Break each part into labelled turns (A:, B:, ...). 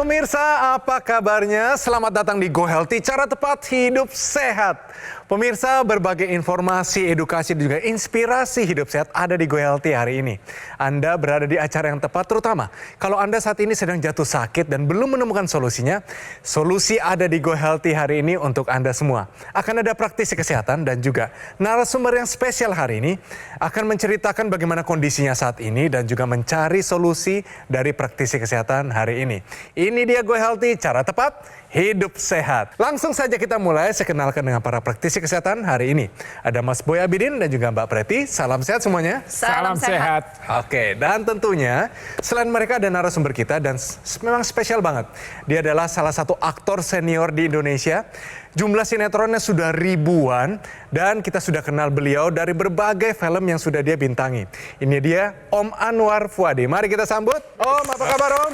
A: pemirsa, apa kabarnya? Selamat datang di Go Healthy, cara tepat hidup sehat. Pemirsa, berbagai informasi, edukasi, dan juga inspirasi hidup sehat ada di Go Healthy hari ini. Anda berada di acara yang tepat, terutama kalau Anda saat ini sedang jatuh sakit dan belum menemukan solusinya, solusi ada di Go Healthy hari ini untuk Anda semua. Akan ada praktisi kesehatan dan juga narasumber yang spesial hari ini akan menceritakan bagaimana kondisinya saat ini dan juga mencari solusi dari praktisi kesehatan hari ini. Ini dia Go Healthy, cara tepat hidup sehat. Langsung saja kita mulai, saya kenalkan dengan para praktisi kesehatan hari ini. Ada Mas Boy Abidin dan juga Mbak Preti. Salam sehat semuanya.
B: Salam sehat.
A: Oke, dan tentunya selain mereka ada narasumber kita dan memang spesial banget. Dia adalah salah satu aktor senior di Indonesia. Jumlah sinetronnya sudah ribuan dan kita sudah kenal beliau dari berbagai film yang sudah dia bintangi. Ini dia Om Anwar Fuady. Mari kita sambut. Om, apa kabar Om?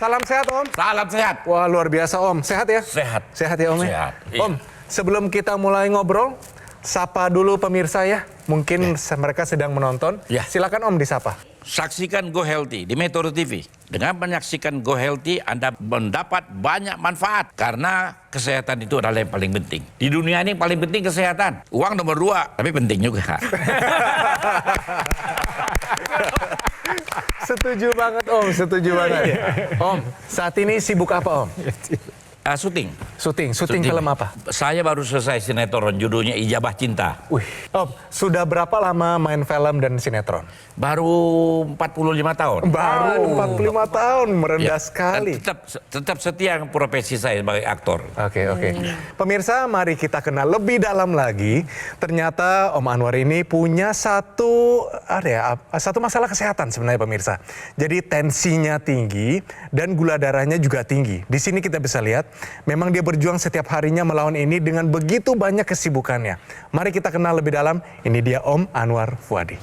A: Salam sehat Om.
B: Salam sehat.
A: Wah, luar biasa Om. Sehat ya?
B: Sehat.
A: Sehat ya Om ya?
B: Sehat, iya.
A: Om, sebelum kita mulai ngobrol, sapa dulu pemirsa ya. Mungkin mereka sedang menonton.
B: Ya.
A: Silakan Om disapa.
B: Saksikan Go Healthy di Metro TV. Dengan menyaksikan Go Healthy, Anda mendapat banyak manfaat. Karena kesehatan itu adalah yang paling penting. Di dunia ini paling penting kesehatan. Uang nomor 2, tapi penting juga.
A: Setuju banget Om, setuju banget. Om, saat ini sibuk apa Om?
B: Syuting
A: Syuting film apa?
B: Saya baru selesai sinetron, judulnya Ijabah Cinta.
A: Wih, Om, sudah berapa lama main film dan sinetron?
B: Baru 45 tahun.
A: Baru 45 tahun, merendah
B: Ya,
A: sekali.
B: dan tetap setia dengan profesi saya sebagai aktor.
A: Oke. Pemirsa, mari kita kenal lebih dalam lagi. Ternyata Om Anwar ini punya satu masalah kesehatan sebenarnya pemirsa. Jadi tensinya tinggi dan gula darahnya juga tinggi. Di sini kita bisa lihat, memang dia berjuang setiap harinya melawan ini dengan begitu banyak kesibukannya. Mari kita kenal lebih dalam. Ini dia Om Anwar Fuady.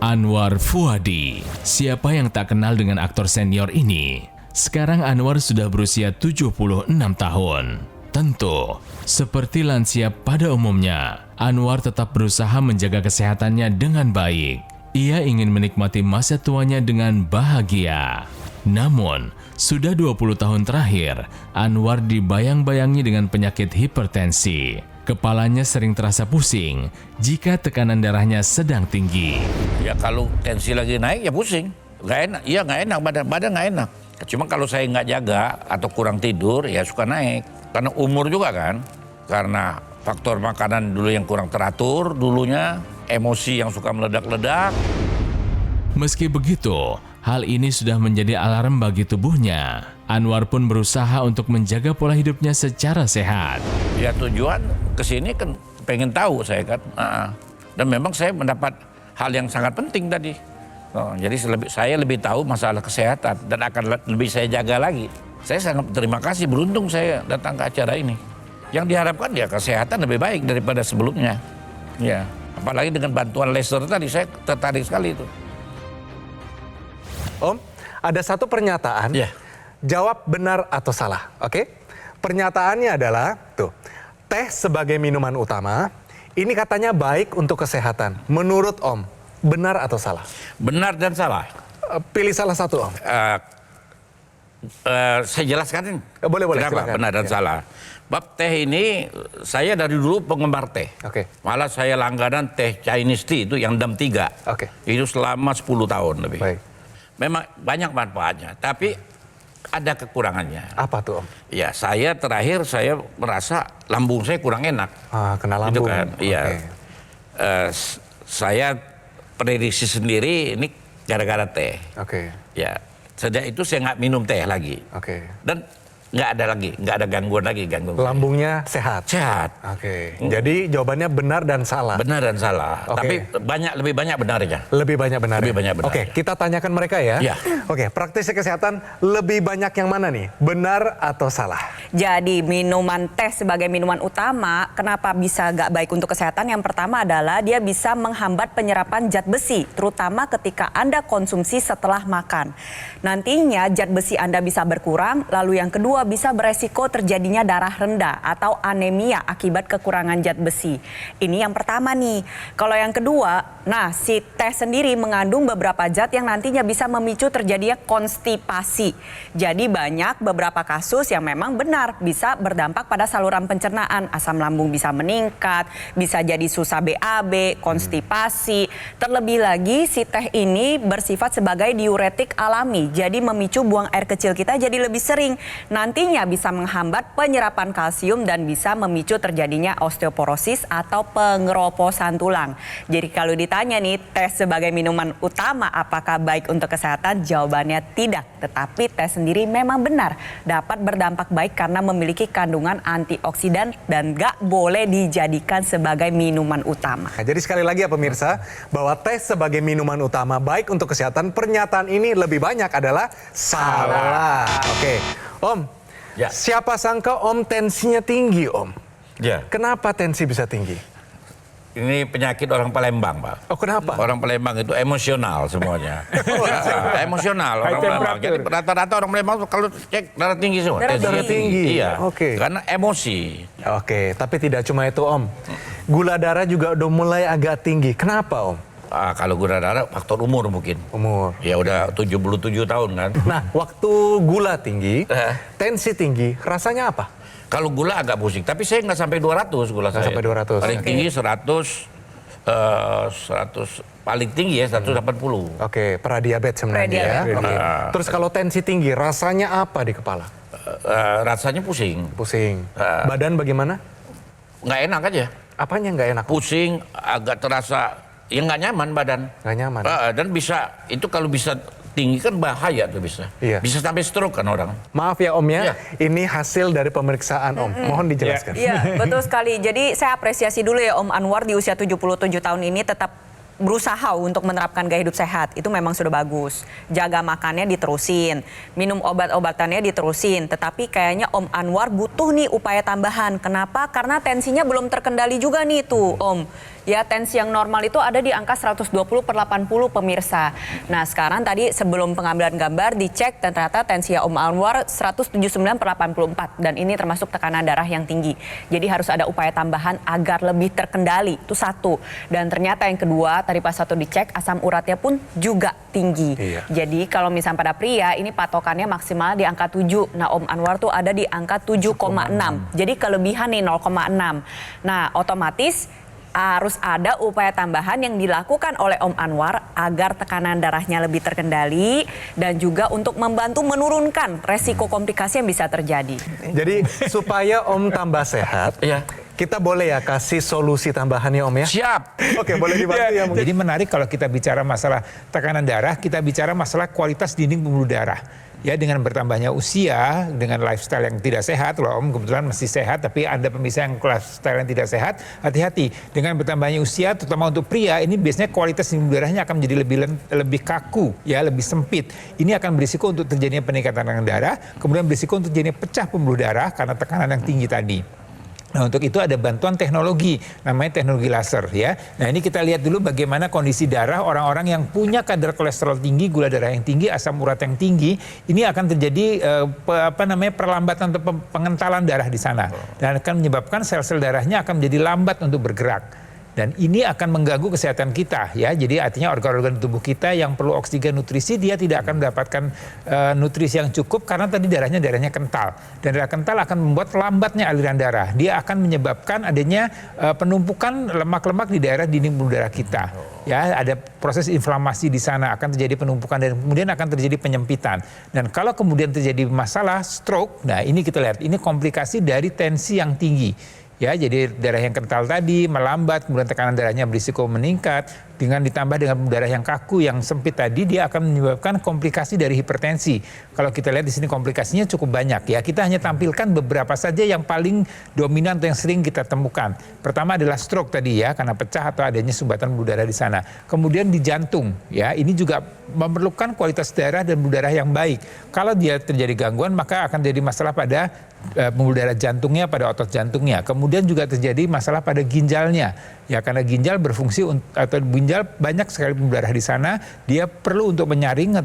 C: Anwar Fuady, siapa yang tak kenal dengan aktor senior ini? Sekarang Anwar sudah berusia 76 tahun. Tentu, seperti lansia pada umumnya, Anwar tetap berusaha menjaga kesehatannya dengan baik. Ia ingin menikmati masa tuanya dengan bahagia. Namun, sudah 20 tahun terakhir, Anwar dibayang-bayangi dengan penyakit hipertensi. Kepalanya sering terasa pusing jika tekanan darahnya sedang tinggi.
B: Ya kalau tensi lagi naik ya pusing, nggak enak. Iya nggak enak, badan nggak enak. Cuma kalau saya nggak jaga atau kurang tidur ya suka naik. Karena umur juga kan, karena faktor makanan dulu yang kurang teratur dulunya, emosi yang suka meledak-ledak.
C: Meski begitu, hal ini sudah menjadi alarm bagi tubuhnya. Anwar pun berusaha untuk menjaga pola hidupnya secara sehat.
B: Ya tujuan kesini kan pengen tahu saya kan. Dan memang saya mendapat hal yang sangat penting tadi. Jadi saya lebih tahu masalah kesehatan dan akan lebih saya jaga lagi. Saya sangat terima kasih, beruntung saya datang ke acara ini. Yang diharapkan ya kesehatan lebih baik daripada sebelumnya. Ya, apalagi dengan bantuan laser tadi saya tertarik sekali itu.
A: Om, ada satu pernyataan.
B: Ya.
A: Jawab benar atau salah, oke? Pernyataannya adalah, teh sebagai minuman utama, ini katanya baik untuk kesehatan. Menurut Om, benar atau salah?
B: Benar dan salah.
A: Pilih salah satu Om.
B: Saya jelaskan.
A: Boleh,
B: kenapa
A: silakan.
B: benar dan salah. Bab teh ini, saya dari dulu penggemar teh.
A: Oke.
B: Malah saya langganan teh Chinese tea itu yang DAM 3.
A: Oke.
B: Itu selama 10 tahun lebih.
A: Baik.
B: Memang banyak manfaatnya, tapi ada kekurangannya.
A: Apa tuh Om?
B: Ya, saya terakhir saya merasa lambung saya kurang enak.
A: Kena
B: Itu
A: lambung.
B: kan, iya.
A: Oke.
B: Saya prediksi sendiri ini gara-gara teh.
A: Oke.
B: Ya, sejak itu saya nggak minum teh lagi.
A: Oke.
B: Dan nggak ada gangguan lagi.
A: Lambungnya sehat.
B: Sehat.
A: Oke. Jadi jawabannya benar dan salah.
B: Benar dan salah.
A: Oke.
B: Tapi lebih banyak benarnya.
A: Lebih banyak benar.
B: Lebih banyak benar.
A: Oke, kita tanyakan mereka ya.
B: Iya.
A: Oke, praktisi kesehatan lebih banyak yang mana nih? Benar atau salah?
D: Jadi minuman teh sebagai minuman utama, kenapa bisa gak baik untuk kesehatan? Yang pertama adalah dia bisa menghambat penyerapan zat besi, terutama ketika Anda konsumsi setelah makan. Nantinya zat besi Anda bisa berkurang, lalu yang kedua kedua bisa beresiko terjadinya darah rendah atau anemia akibat kekurangan zat besi. Ini yang pertama nih. Kalau yang kedua, nah si teh sendiri mengandung beberapa zat yang nantinya bisa memicu terjadinya konstipasi. Jadi banyak beberapa kasus yang memang benar bisa berdampak pada saluran pencernaan. Asam lambung bisa meningkat, bisa jadi susah BAB, konstipasi. Terlebih lagi si teh ini bersifat sebagai diuretik alami. Jadi memicu buang air kecil kita jadi lebih sering. Nantinya bisa menghambat penyerapan kalsium dan bisa memicu terjadinya osteoporosis atau pengeroposan tulang. Jadi kalau ditanya nih, teh sebagai minuman utama apakah baik untuk kesehatan? Jawabannya tidak. Tetapi teh sendiri memang benar dapat berdampak baik karena memiliki kandungan antioksidan dan gak boleh dijadikan sebagai minuman utama.
A: Nah, jadi sekali lagi ya pemirsa, bahwa teh sebagai minuman utama baik untuk kesehatan, pernyataan ini lebih banyak adalah salah. Oke, Om,
B: Ya.
A: siapa sangka Om tensinya tinggi, Om?
B: Ya.
A: Kenapa tensi bisa tinggi?
B: Ini penyakit orang Palembang, Pak.
A: Oh, kenapa?
B: Orang Palembang itu emosional semuanya. Emosional orang Palembang. Jadi rata-rata orang Palembang kalau cek darah tinggi semua.
D: Darah
B: Tensinya
A: tinggi.
B: Iya.
A: Oke.
B: Karena emosi.
A: Oke, tapi tidak cuma itu, Om. Gula darah juga udah mulai agak tinggi. Kenapa, Om?
B: Kalau gula darah faktor umur mungkin.
A: Umur.
B: Ya udah 77 tahun kan.
A: Nah, waktu gula tinggi, tensi tinggi, rasanya apa?
B: Kalau gula agak pusing, tapi saya nggak sampai 200 gula saya.
A: sampai 200.
B: Paling tinggi 100 paling tinggi ya 180.
A: Oke, pradiabetes sebenarnya ya.
D: Pradiabetes.
A: Oke. Terus kalau tensi tinggi, rasanya apa di kepala?
B: Rasanya pusing.
A: Pusing. Badan bagaimana?
B: Nggak enak aja.
A: Apanya nggak enak?
B: Pusing, agak terasa, ya nggak nyaman badan.
A: Nggak nyaman.
B: Dan bisa, itu kalau bisa tinggi kan bahaya tuh bisa.
A: Iya.
B: Bisa sampai stroke kan orang.
A: Maaf ya Om ya,
B: Iya.
A: ini hasil dari pemeriksaan Om. Mohon dijelaskan.
D: Iya, betul sekali. Jadi saya apresiasi dulu ya Om Anwar di usia 77 tahun ini tetap berusaha untuk menerapkan gaya hidup sehat. Itu memang sudah bagus. Jaga makannya diterusin, minum obat-obatannya diterusin. Tetapi kayaknya Om Anwar butuh nih upaya tambahan. Kenapa? Karena tensinya belum terkendali juga nih tuh Om. Ya, tensi yang normal itu ada di angka 120/80 pemirsa. Nah, sekarang tadi sebelum pengambilan gambar dicek dan ternyata tensi Om Anwar 179/84 dan ini termasuk tekanan darah yang tinggi. Jadi harus ada upaya tambahan agar lebih terkendali. Itu satu. Dan ternyata yang kedua, tadi pas satu dicek asam uratnya pun juga tinggi.
A: Iya.
D: Jadi kalau misalnya pada pria ini patokannya maksimal di angka 7. Nah, Om Anwar tuh ada di angka 7,6. Jadi kelebihan nih 0,6. Nah, otomatis harus ada upaya tambahan yang dilakukan oleh Om Anwar agar tekanan darahnya lebih terkendali dan juga untuk membantu menurunkan resiko komplikasi yang bisa terjadi.
A: Jadi supaya Om tambah sehat,
B: Iya.
A: kita boleh ya kasih solusi tambahan ya Om ya?
B: Siap.
A: Oke, boleh dibantu ya mungkin?
E: Jadi menarik kalau kita bicara masalah tekanan darah, kita bicara masalah kualitas dinding pembuluh darah. Ya, dengan bertambahnya usia, dengan lifestyle yang tidak sehat, loh Om kebetulan masih sehat, tapi Anda pemirsa yang lifestyle yang tidak sehat, hati-hati. Dengan bertambahnya usia, terutama untuk pria, ini biasanya kualitas dinding pembuluh darahnya akan menjadi lebih kaku, ya, lebih sempit. Ini akan berisiko untuk terjadinya peningkatan tekanan darah, kemudian berisiko untuk terjadinya pecah pembuluh darah karena tekanan yang tinggi tadi. Nah, untuk itu ada bantuan teknologi, namanya teknologi laser ya. Nah, ini kita lihat dulu bagaimana kondisi darah orang-orang yang punya kadar kolesterol tinggi, gula darah yang tinggi, asam urat yang tinggi. Ini akan terjadi perlambatan atau pengentalan darah di sana. Dan akan menyebabkan sel-sel darahnya akan menjadi lambat untuk bergerak. Dan ini akan mengganggu kesehatan kita ya. Jadi artinya organ-organ tubuh kita yang perlu oksigen nutrisi dia tidak akan mendapatkan nutrisi yang cukup karena tadi darahnya kental. Dan darah kental akan membuat lambatnya aliran darah. Dia akan menyebabkan adanya penumpukan lemak-lemak di daerah dinding pembuluh darah kita. Ya, ada proses inflamasi di sana, akan terjadi penumpukan dan kemudian akan terjadi penyempitan. Dan kalau kemudian terjadi masalah stroke, nah ini kita lihat, ini komplikasi dari tensi yang tinggi. Ya, jadi darah yang kental tadi melambat, kemudian tekanan darahnya berisiko meningkat, dengan ditambah dengan darah yang kaku, yang sempit tadi, dia akan menyebabkan komplikasi dari hipertensi. Kalau kita lihat di sini komplikasinya cukup banyak ya. Kita hanya tampilkan beberapa saja yang paling dominan atau yang sering kita temukan. Pertama adalah stroke tadi ya, karena pecah atau adanya sumbatan pembuluh darah di sana. Kemudian di jantung ya, ini juga memerlukan kualitas darah dan pembuluh darah yang baik. Kalau dia terjadi gangguan, maka akan jadi masalah pada pembuluh darah jantungnya, pada otot jantungnya. Kemudian juga terjadi masalah pada ginjalnya. Ya, karena ginjal berfungsi atau ginjal banyak sekali pembuluh darah di sana, dia perlu untuk menyaring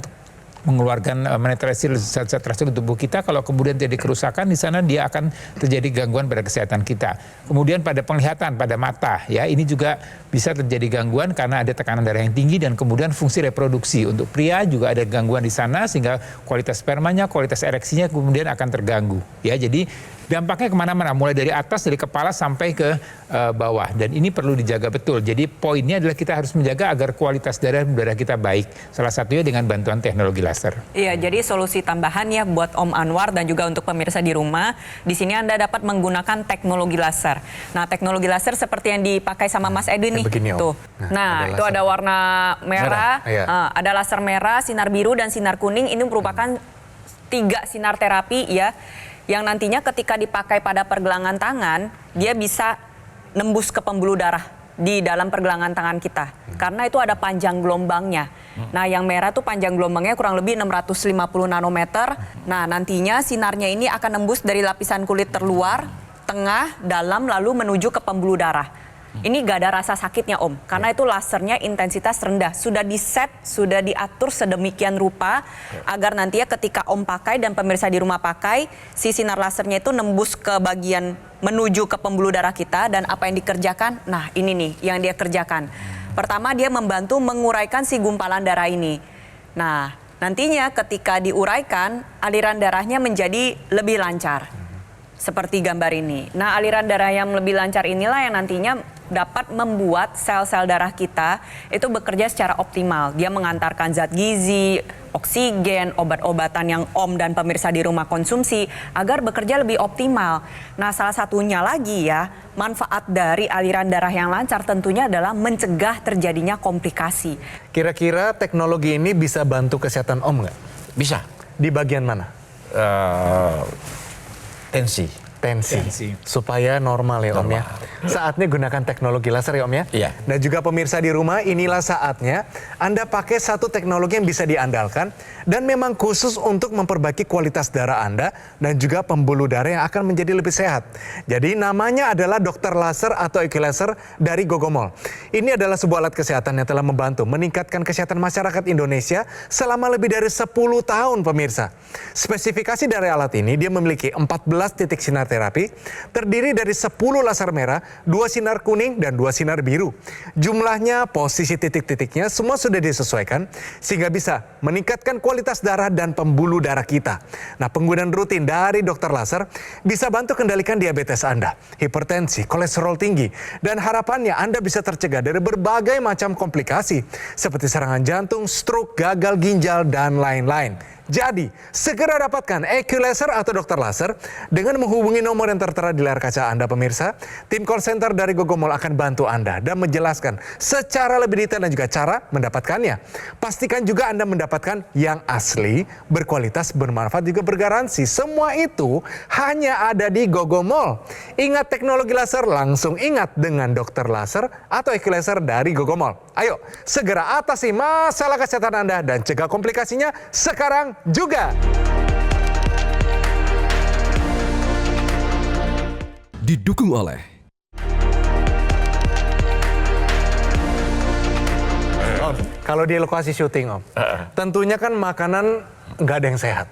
E: mengeluarkan menetralisir zat-zat racun di tubuh kita. Kalau kemudian terjadi kerusakan di sana, dia akan terjadi gangguan pada kesehatan kita. Kemudian pada penglihatan, pada mata, ya ini juga bisa terjadi gangguan karena ada tekanan darah yang tinggi dan kemudian fungsi reproduksi. Untuk pria juga ada gangguan di sana sehingga kualitas spermanya, kualitas ereksinya kemudian akan terganggu. Ya, jadi dampaknya kemana-mana, mulai dari atas, dari kepala sampai ke bawah. Dan ini perlu dijaga betul. Jadi poinnya adalah kita harus menjaga agar kualitas darah kita baik. Salah satunya dengan bantuan teknologi laser.
D: Iya, jadi solusi tambahan ya buat Om Anwar dan juga untuk pemirsa di rumah. Di sini Anda dapat menggunakan teknologi laser. Nah, teknologi laser seperti yang dipakai sama Mas Edwin nih.
A: Begini, Om.
D: Tuh. Nah, itu ada warna merah,
A: iya.
D: ada laser merah, sinar biru, dan sinar kuning. Ini merupakan 3 sinar terapi ya, yang nantinya ketika dipakai pada pergelangan tangan, dia bisa nembus ke pembuluh darah di dalam pergelangan tangan kita. Karena itu ada panjang gelombangnya. Nah, yang merah tuh panjang gelombangnya kurang lebih 650 nanometer. Nah, nantinya sinarnya ini akan nembus dari lapisan kulit terluar, tengah, dalam, lalu menuju ke pembuluh darah. Ini gak ada rasa sakitnya, Om, karena itu lasernya intensitas rendah. Sudah diset, sudah diatur sedemikian rupa agar nantinya ketika Om pakai dan pemirsa di rumah pakai, si sinar lasernya itu nembus ke bagian menuju ke pembuluh darah kita. Dan apa yang dikerjakan? Nah, ini nih yang dia kerjakan. Pertama, dia membantu menguraikan si gumpalan darah ini. Nah, nantinya ketika diuraikan, aliran darahnya menjadi lebih lancar. Seperti gambar ini. Nah, aliran darah yang lebih lancar inilah yang nantinya dapat membuat sel-sel darah kita itu bekerja secara optimal. Dia mengantarkan zat gizi, oksigen, obat-obatan yang Om dan pemirsa di rumah konsumsi agar bekerja lebih optimal. Nah, salah satunya lagi ya, manfaat dari aliran darah yang lancar tentunya adalah mencegah terjadinya komplikasi.
A: Kira-kira teknologi ini bisa bantu kesehatan Om nggak?
B: Bisa.
A: Di bagian mana?
B: Tensi.
A: Tensi. Supaya normal ya Om ya. Saatnya gunakan teknologi laser ya Om ya.
B: Iya.
A: Dan juga pemirsa di rumah, inilah saatnya Anda pakai satu teknologi yang bisa diandalkan dan memang khusus untuk memperbaiki kualitas darah Anda dan juga pembuluh darah yang akan menjadi lebih sehat. Jadi namanya adalah Dokter Laser atau Equilaser dari Gogomol. Ini adalah sebuah alat kesehatan yang telah membantu meningkatkan kesehatan masyarakat Indonesia selama lebih dari 10 tahun pemirsa. Spesifikasi dari alat ini, dia memiliki 14 titik sinar terapi, terdiri dari 10 laser merah, 2 sinar kuning, dan 2 sinar biru. Jumlahnya, posisi titik-titiknya semua sudah disesuaikan sehingga bisa meningkatkan kualitas darah dan pembuluh darah kita. Nah, penggunaan rutin dari dokter laser bisa bantu kendalikan diabetes Anda, hipertensi, kolesterol tinggi, dan harapannya Anda bisa tercegah dari berbagai macam komplikasi seperti serangan jantung, stroke, gagal ginjal, dan lain-lain. Jadi, segera dapatkan Equilaser atau dokter laser dengan menghubungi nomor yang tertera di layar kaca Anda pemirsa. Tim call center dari Gogomol akan bantu Anda dan menjelaskan secara lebih detail dan juga cara mendapatkannya. Pastikan juga Anda mendapatkan yang asli, berkualitas, bermanfaat, juga bergaransi. Semua itu hanya ada di Gogomol. Ingat teknologi laser, langsung ingat dengan dokter laser atau Equilaser dari Gogomol. Ayo, segera atasi masalah kesehatan Anda dan cegah komplikasinya sekarang juga.
F: Didukung oleh
A: Om, kalau di lokasi syuting Om, tentunya kan makanan nggak ada yang sehat.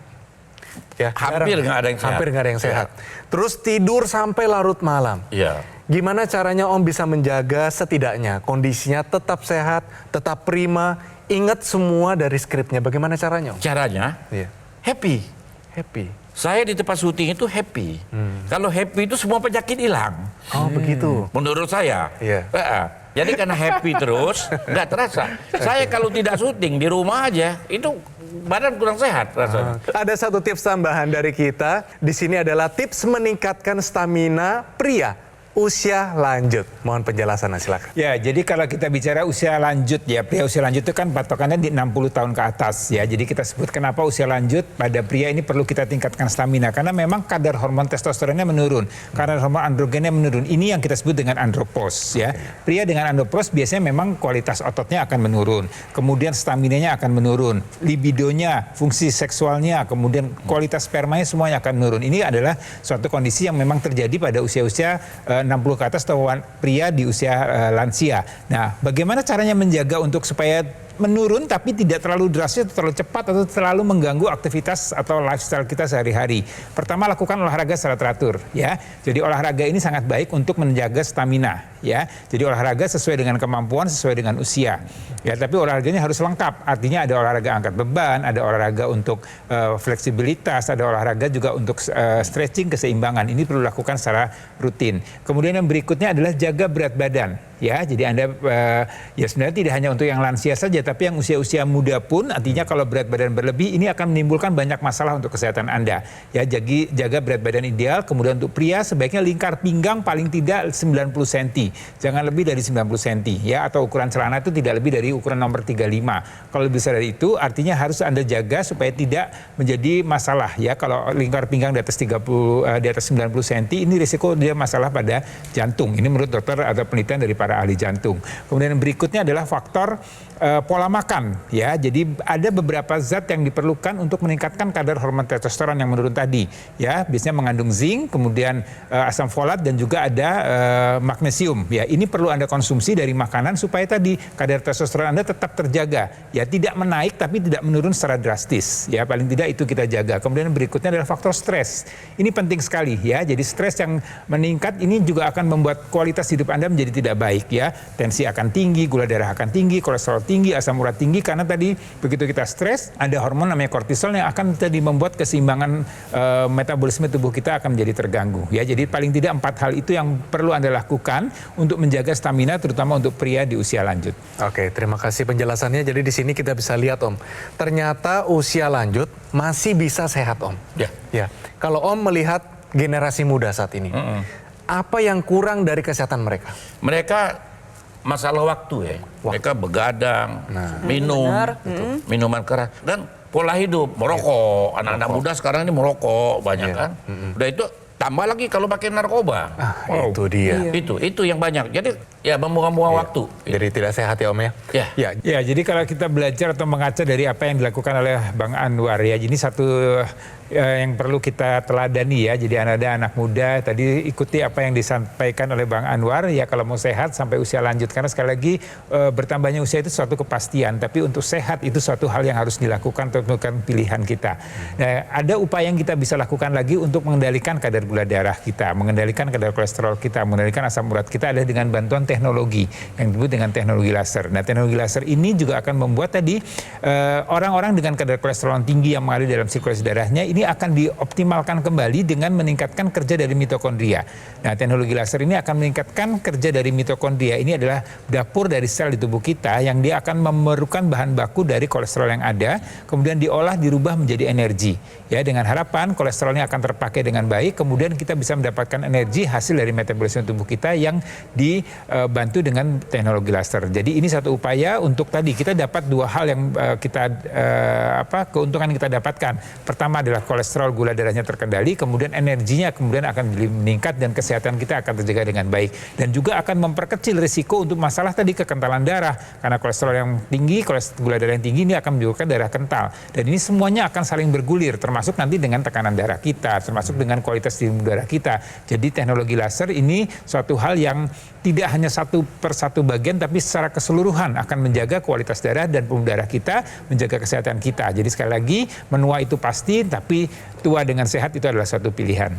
A: Ya,
B: Hampir nggak ada yang sehat.
A: Hampir nggak ada yang sehat. Terus tidur sampai larut malam.
B: Iya.
A: Gimana caranya Om bisa menjaga setidaknya kondisinya tetap sehat, tetap prima, ingat semua dari skripnya. Bagaimana caranya Om?
B: Caranya
A: Iya.
B: happy.
A: Happy.
B: Saya di tempat syuting itu happy. Kalau happy itu semua penyakit hilang.
A: Oh begitu.
B: Menurut saya.
A: Iya.
B: Jadi karena happy terus, nggak terasa. Saya kalau tidak syuting di rumah aja, itu badan kurang sehat rasanya.
A: Ada satu tips tambahan dari kita. Di sini adalah tips meningkatkan stamina pria usia lanjut. Mohon penjelasannya, silakan.
E: Ya, jadi kalau kita bicara usia lanjut ya, pria usia lanjut itu kan patokannya di 60 tahun ke atas ya. Jadi kita sebut kenapa usia lanjut pada pria ini perlu kita tingkatkan stamina. Karena memang kadar hormon testosteronnya menurun, kadar hormon androgennya menurun. Ini yang kita sebut dengan andropause ya. Pria dengan andropause biasanya memang kualitas ototnya akan menurun. Kemudian staminanya akan menurun. Libidonya, fungsi seksualnya, kemudian kualitas spermanya semuanya akan menurun. Ini adalah suatu kondisi yang memang terjadi pada usia-usia 60 ke atas atau pria di usia lansia. Nah, bagaimana caranya menjaga untuk supaya menurun tapi tidak terlalu drastis atau terlalu cepat atau terlalu mengganggu aktivitas atau lifestyle kita sehari-hari. Pertama, lakukan olahraga secara teratur ya. Jadi olahraga ini sangat baik untuk menjaga stamina ya. Jadi olahraga sesuai dengan kemampuan, sesuai dengan usia. Ya, tapi olahraganya harus lengkap. Artinya ada olahraga angkat beban, ada olahraga untuk fleksibilitas, ada olahraga juga untuk stretching, keseimbangan. Ini perlu dilakukan secara rutin. Kemudian yang berikutnya adalah jaga berat badan. Ya, jadi Anda ya sebenarnya tidak hanya untuk yang lansia saja, tapi yang usia-usia muda pun, artinya kalau berat badan berlebih ini akan menimbulkan banyak masalah untuk kesehatan Anda. Ya, jaga berat badan ideal. Kemudian untuk pria sebaiknya lingkar pinggang paling tidak 90 cm. Jangan lebih dari 90 cm ya, atau ukuran celana itu tidak lebih dari ukuran nomor 35. Kalau lebih besar dari itu artinya harus Anda jaga supaya tidak menjadi masalah ya. Kalau lingkar pinggang di atas 90 cm ini risiko dia masalah pada jantung. Ini menurut dokter atau penelitian dari para ahli jantung. Kemudian yang berikutnya adalah faktor pola makan ya. Jadi ada beberapa zat yang diperlukan untuk meningkatkan kadar hormon testosteron yang menurun tadi ya. Biasanya mengandung zinc, kemudian asam folat dan juga ada magnesium ya. Ini perlu Anda konsumsi dari makanan supaya tadi kadar testosteron Anda tetap terjaga ya, tidak menaik tapi tidak menurun secara drastis ya. Paling tidak itu kita jaga. Kemudian berikutnya adalah faktor stres. Ini penting sekali ya. Jadi stres yang meningkat ini juga akan membuat kualitas hidup Anda menjadi tidak baik ya. Tensi akan tinggi, gula darah akan tinggi, kolesterol tinggi, asam urat tinggi, karena tadi begitu kita stres ada hormon namanya kortisol yang akan tadi membuat keseimbangan metabolisme tubuh kita akan menjadi terganggu ya. Jadi paling tidak 4 hal itu yang perlu Anda lakukan untuk menjaga stamina terutama untuk pria di usia lanjut.
A: Oke, terima kasih penjelasannya. Jadi di sini kita bisa lihat Om, ternyata usia lanjut masih bisa sehat Om. Ya. Kalau Om melihat generasi muda saat ini, apa yang kurang dari kesehatan mereka?
B: Mereka masalah waktu ya. Mereka begadang, minum, minuman keras, dan pola hidup, merokok. Anak-anak muda sekarang ini merokok banyak kan. Udah itu tambah lagi kalau pakai narkoba.
A: Itu dia.
B: Itu yang banyak. Jadi ya membuang-buang waktu.
A: Jadi tidak sehat ya Om ya?
E: Ya, jadi kalau kita belajar atau mengaca dari apa yang dilakukan oleh Bang Anwar ya, ini satu yang perlu kita teladani ya. Jadi ada anak muda tadi ikuti apa yang disampaikan oleh Bang Anwar ya, kalau mau sehat sampai usia lanjut, karena sekali lagi bertambahnya usia itu suatu kepastian, tapi untuk sehat itu suatu hal yang harus dilakukan untuk menentukan pilihan kita. Nah, ada upaya yang kita bisa lakukan lagi untuk mengendalikan kadar gula darah kita, mengendalikan kadar kolesterol kita, mengendalikan asam urat kita adalah dengan bantuan teknologi yang disebut dengan teknologi laser. Nah, teknologi laser ini juga akan membuat tadi orang-orang dengan kadar kolesterol tinggi yang mengalir dalam sirkulasi darahnya ini akan dioptimalkan kembali dengan meningkatkan kerja dari mitokondria. Nah, teknologi laser ini akan meningkatkan kerja dari mitokondria. Ini adalah dapur dari sel di tubuh kita yang dia akan memerlukan bahan baku dari kolesterol yang ada, kemudian diolah, dirubah menjadi energi. Ya, dengan harapan kolesterolnya akan terpakai dengan baik, kemudian kita bisa mendapatkan energi hasil dari metabolisme tubuh kita yang dibantu dengan teknologi laser. Jadi ini satu upaya untuk tadi kita dapat dua hal yang keuntungan yang kita dapatkan. Pertama adalah kolesterol gula darahnya terkendali, kemudian energinya kemudian akan meningkat dan kesehatan kita akan terjaga dengan baik, dan juga akan memperkecil risiko untuk masalah tadi kekentalan darah, karena kolesterol yang tinggi, gula darah yang tinggi ini akan menyebabkan darah kental, dan ini semuanya akan saling bergulir, termasuk nanti dengan tekanan darah kita, termasuk dengan kualitas darah kita. Jadi teknologi laser ini suatu hal yang tidak hanya satu per satu bagian, tapi secara keseluruhan akan menjaga kualitas darah dan pembuluh darah kita, menjaga kesehatan kita. Jadi sekali lagi, menua itu pasti, tapi tua dengan sehat itu adalah suatu pilihan.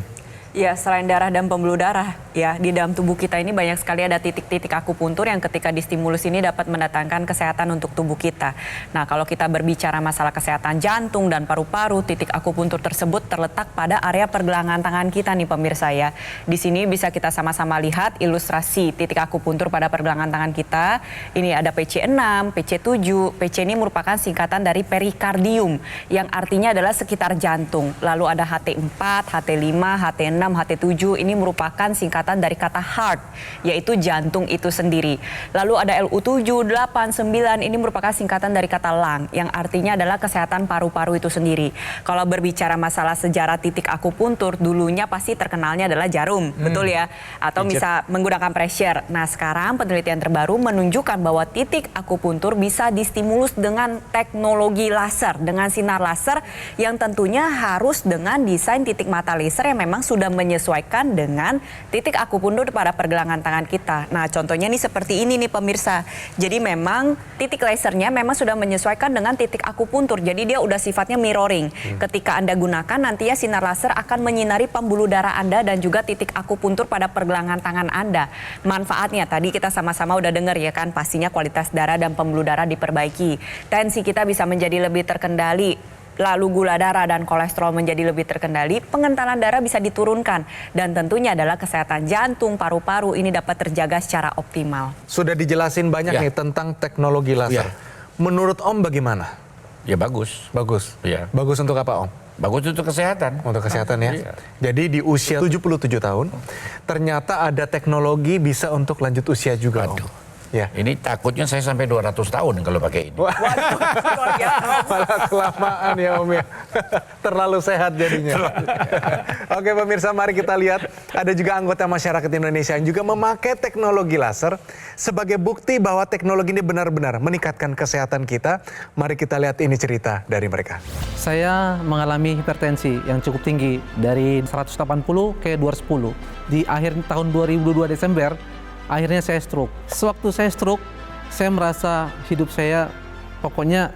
D: Ya, selain darah dan pembuluh darah, ya di dalam tubuh kita ini banyak sekali ada titik-titik akupuntur yang ketika distimulus ini dapat mendatangkan kesehatan untuk tubuh kita. Nah, kalau kita berbicara masalah kesehatan jantung dan paru-paru, titik akupuntur tersebut terletak pada area pergelangan tangan kita nih pemirsa ya. Di sini bisa kita sama-sama lihat ilustrasi titik akupuntur pada pergelangan tangan kita. Ini ada PC6, PC7. PC ini merupakan singkatan dari perikardium yang artinya adalah sekitar jantung. Lalu ada HT4, HT5, HT6, HT7 ini merupakan singkatan dari kata heart, yaitu jantung itu sendiri. Lalu ada LU7, 8, 9 ini merupakan singkatan dari kata lung, yang artinya adalah kesehatan paru-paru itu sendiri. Kalau berbicara masalah sejarah titik akupuntur, dulunya pasti terkenalnya adalah jarum, betul ya? Atau bisa menggunakan pressure. Nah, sekarang penelitian terbaru menunjukkan bahwa titik akupuntur bisa distimulus dengan teknologi laser, dengan sinar laser yang tentunya harus dengan desain titik mata laser yang memang sudah menyesuaikan dengan titik akupuntur pada pergelangan tangan kita. Nah, contohnya nih seperti ini nih pemirsa. Jadi memang titik lasernya memang sudah menyesuaikan dengan titik akupuntur. Jadi dia udah sifatnya mirroring. Ketika Anda gunakan, nantinya sinar laser akan menyinari pembuluh darah Anda dan juga titik akupuntur pada pergelangan tangan Anda. Manfaatnya tadi kita sama-sama udah dengar ya kan, pastinya kualitas darah dan pembuluh darah diperbaiki. Tensi kita bisa menjadi lebih terkendali. Lalu gula darah dan kolesterol menjadi lebih terkendali, pengentalan darah bisa diturunkan. Dan tentunya adalah kesehatan jantung, paru-paru ini dapat terjaga secara optimal.
A: Sudah dijelasin banyak nih tentang teknologi laser. Menurut Om bagaimana?
B: Ya bagus.
A: Bagus.
B: Iya.
A: Bagus untuk apa Om?
B: Bagus untuk kesehatan.
A: Untuk kesehatan ya.
B: Iya.
A: Jadi di usia 77 tahun, ternyata ada teknologi bisa untuk lanjut usia juga Om.
B: Waduh.
A: Ya.
B: Ini takutnya saya sampai 200 tahun kalau pakai ini.
A: Malah kelamaan ya Om ya. Terlalu sehat jadinya. Oke pemirsa, mari kita lihat. Ada juga anggota masyarakat Indonesia yang juga memakai teknologi laser sebagai bukti bahwa teknologi ini benar-benar meningkatkan kesehatan kita. Mari kita lihat ini cerita dari mereka.
G: Saya mengalami hipertensi yang cukup tinggi dari 180 ke 210. Di akhir tahun 2022 Desember, akhirnya saya stroke. Sewaktu saya stroke, saya merasa hidup saya pokoknya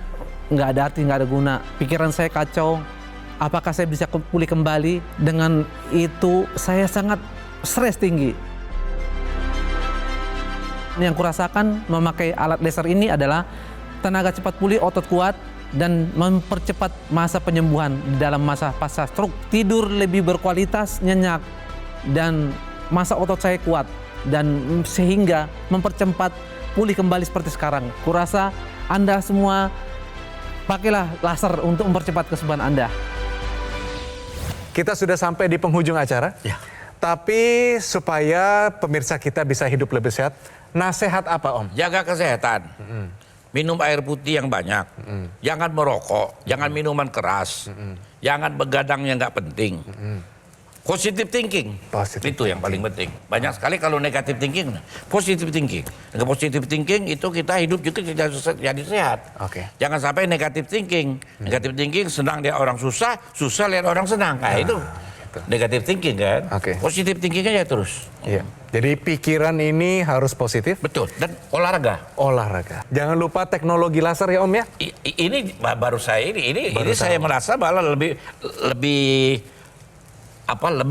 G: nggak ada arti, nggak ada guna. Pikiran saya kacau. Apakah saya bisa pulih kembali? Dengan itu saya sangat stres tinggi. Yang kurasakan memakai alat laser ini adalah tenaga cepat pulih, otot kuat, dan mempercepat masa penyembuhan di dalam masa pasca stroke. Tidur lebih berkualitas, nyenyak, dan masa otot saya kuat. Dan sehingga mempercepat pulih kembali seperti sekarang. Kurasa Anda semua pakailah laser untuk mempercepat kesembuhan Anda.
A: Kita sudah sampai di penghujung acara.
B: Ya.
A: Tapi supaya pemirsa kita bisa hidup lebih sehat, nasihat apa Om?
B: Jaga kesehatan. Minum air putih yang banyak. Jangan merokok, jangan minuman keras. Jangan begadang yang nggak penting. Positive thinking, itu yang paling penting. Banyak sekali kalau negative thinking, positive thinking. Dengan positive thinking itu kita hidup juga jadi sehat.
A: Oke.
B: Jangan sampai negative thinking. Negative thinking senang lihat orang susah, susah lihat orang senang. Nah itu negative thinking kan.
A: Oke.
B: Positive thinking aja terus.
A: Iya. Jadi pikiran ini harus positif.
B: Betul. Dan olahraga.
A: Olahraga. Jangan lupa teknologi laser ya Om ya.
B: Ini baru saya ini
A: Baru
B: saya merasa malah lebih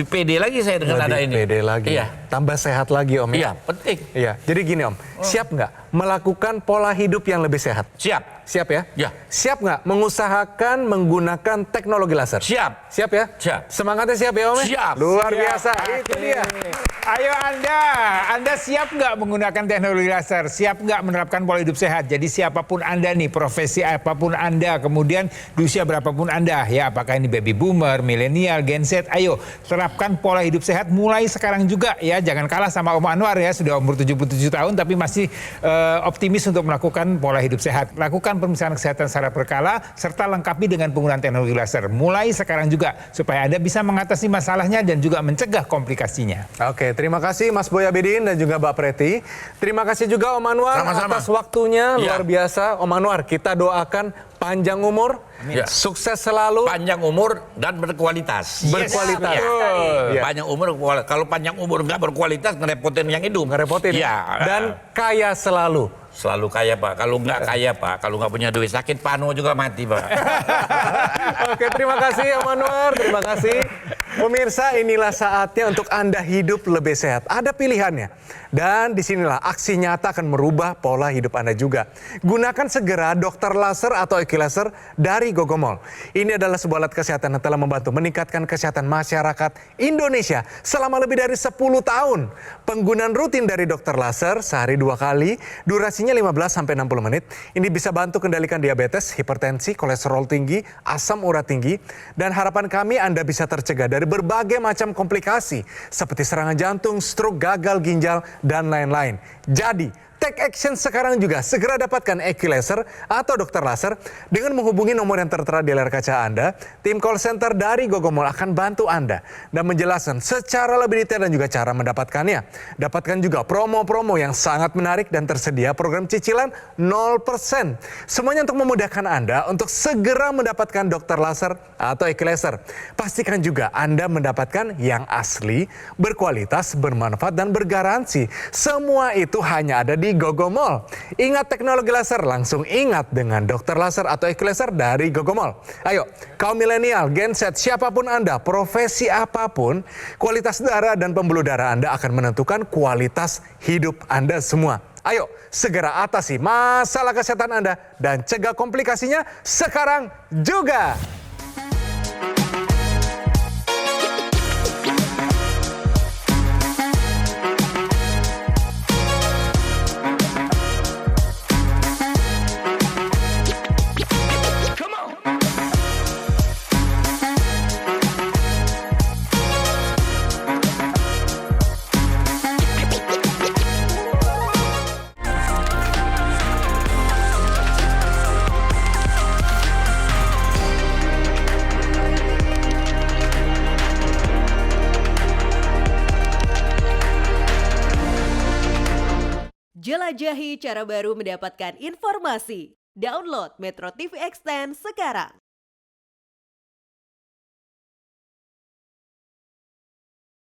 B: pede lagi saya dengan ada ini.
A: Pede lagi.
B: Iya.
A: Tambah sehat lagi Om ya.
B: Iya, penting.
A: Iya. Jadi gini Om, siap nggak melakukan pola hidup yang lebih sehat?
B: Siap.
A: Siap ya?
B: Ya.
A: Siap nggak mengusahakan menggunakan teknologi laser?
B: Siap.
A: Siap ya?
B: Siap.
A: Semangatnya siap ya Om ya?
B: Siap.
A: Luar
E: Siap.
A: biasa. Itu dia.
E: Ayo Anda siap nggak menggunakan teknologi laser? Siap nggak menerapkan pola hidup sehat? Jadi siapapun Anda nih, profesi apapun Anda, kemudian di usia berapapun Anda, ya apakah ini baby boomer, milenial, Gen Z, ayo terapkan pola hidup sehat mulai sekarang juga ya. Jangan kalah sama Om Anwar ya, sudah umur 77 tahun tapi masih optimis untuk melakukan pola hidup sehat. Lakukan pemeriksaan kesehatan secara berkala serta lengkapi dengan penggunaan teknologi laser. Mulai sekarang juga supaya Anda bisa mengatasi masalahnya dan juga mencegah komplikasinya.
A: Oke, terima kasih Mas Boy Abidin dan juga Mbak Preti. Terima kasih juga Om Anwar
B: Sama-sama.
A: atas waktunya, luar
B: Ya.
A: biasa. Om Anwar, kita doakan panjang umur,
B: Ya.
A: sukses selalu,
B: Panjang umur dan berkualitas.
A: berkualitas.
B: Iya.
A: Iya.
B: Panjang umur, kalau panjang umur nggak berkualitas ngerepotin yang hidup.
A: Ngerepotin.
B: Iya.
A: Dan kaya selalu.
B: Selalu kaya Pak. Kalau nggak kaya Pak, kalau nggak punya duit sakit pano juga mati Pak.
A: Oke, terima kasih Om Anwar, terima kasih. Pemirsa, inilah saatnya untuk Anda hidup lebih sehat. Ada pilihannya. Dan disinilah aksi nyata akan merubah pola hidup Anda juga. Gunakan segera dokter laser atau Equilaser dari Gogomol. Ini adalah sebuah alat kesehatan yang telah membantu meningkatkan kesehatan masyarakat Indonesia selama lebih dari 10 tahun. Penggunaan rutin dari dokter laser sehari 2 kali, durasinya 15-60 menit. Ini bisa bantu kendalikan diabetes, hipertensi, kolesterol tinggi, asam urat tinggi. Dan harapan kami Anda bisa tercegah dari berbagai macam komplikasi seperti serangan jantung, stroke, gagal ginjal, dan lain-lain. Jadi, Take action sekarang juga. Segera dapatkan Equilaser atau dokter laser dengan menghubungi nomor yang tertera di layar kaca Anda. Tim call center dari Gogomall akan bantu Anda dan menjelaskan secara lebih detail dan juga cara mendapatkannya. Dapatkan juga promo-promo yang sangat menarik dan tersedia program cicilan 0%. Semuanya untuk memudahkan Anda untuk segera mendapatkan dokter laser atau Equilaser. Pastikan juga Anda mendapatkan yang asli, berkualitas, bermanfaat, dan bergaransi. Semua itu hanya ada di Gogomall. Ingat teknologi laser, langsung ingat dengan dokter laser atau Equilaser dari Gogomall. Ayo, kaum milenial, Gen Z, siapapun Anda, profesi apapun, kualitas darah dan pembuluh darah Anda akan menentukan kualitas hidup Anda semua. Ayo, segera atasi masalah kesehatan Anda dan cegah komplikasinya sekarang juga.
H: Jelajahi cara baru mendapatkan informasi. Download Metro TV Extend sekarang.